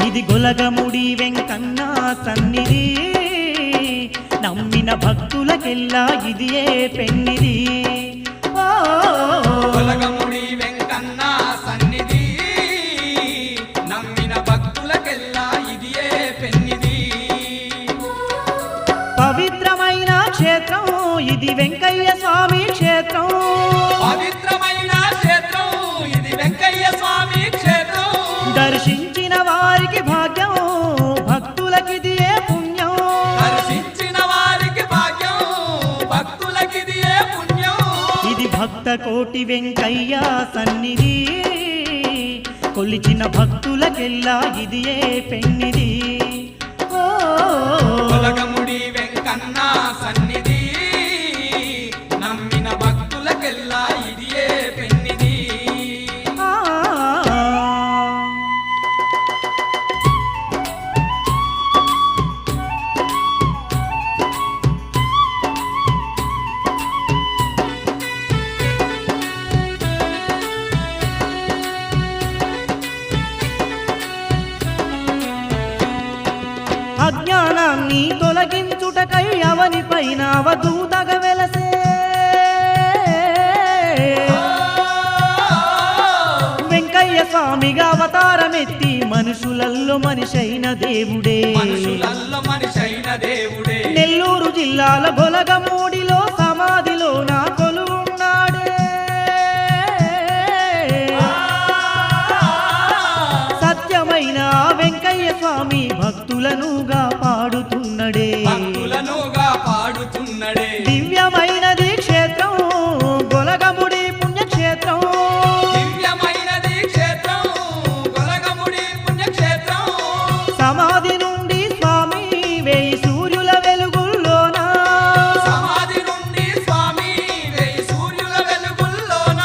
ఇది గొలగముడి వెంకన్న సన్నిధి, నమ్మిన భక్తులకెల్లా ఇదియే పెన్నిది. గొలగముడి వెంకన్న సన్నిధి, నమ్మిన భక్తులకెల్లా ఇదియే పెన్నిది. పవిత్రమైన క్షేత్రం ఇది వెంకయ్య స్వామి క్షేత్రం, పవిత్రమైన క్షేత్రం ఇది వెంకయ్య స్వామి క్షేత్రం. దర్శించిన వారికి భాగ్యం, భక్తులకిదియే పుణ్యం. దర్శించిన వారికి భాగ్యం, భక్తులకిదియే పుణ్యం. ఇది భక్త కోటి వెంకయ్య సన్నిధి, కొలిచిన భక్తులకెల్లా ఇదియే పెన్నిది. గొలగముడి వెంకన్న సన్నిధి, నమ్మిన భక్తులకెల్లా ఇదియే పెన్నిది. అజ్ఞానాన్ని తొలగించుటకై అవని పైన అవధూతగా వెలసే, వెంకయ్య స్వామిగా అవతారమెత్తి మనుషులల్లో మనిషైన దేవుడే, మనుషులల్లో మనిషైన దేవుడే. నెల్లూరు జిల్లాల గొలగమూడిలో సమాధిలో నా కొలువున్నాడే. సత్యమైన వెంకయ్య స్వామి భక్తులనుగా పాడుతున్నడే, భక్తులనుగా పాడుతున్నడే. దివ్యమైనది క్షేత్రం గొలగముడి పుణ్యక్షేత్రం, దివ్యమైనది క్షేత్రం గొలగముడి పుణ్యక్షేత్రం. సమాధి నుండి స్వామి వేయి సూర్యుల వెలుగుల్లోన, సమాధి నుండి స్వామి వేయి సూర్యుల వెలుగుల్లోన.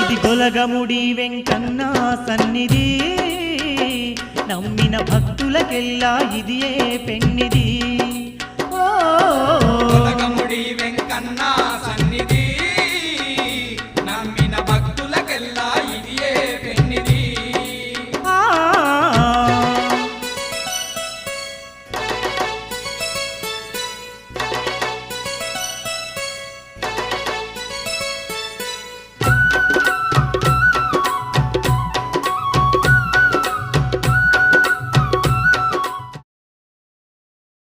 ఇది గొలగముడి వెంకన్న సన్నిధి, నమ్మిన భక్తులకెల్లా ఇదియే పెన్నిది. గొలగముడి వెంకన్న సన్నిధి,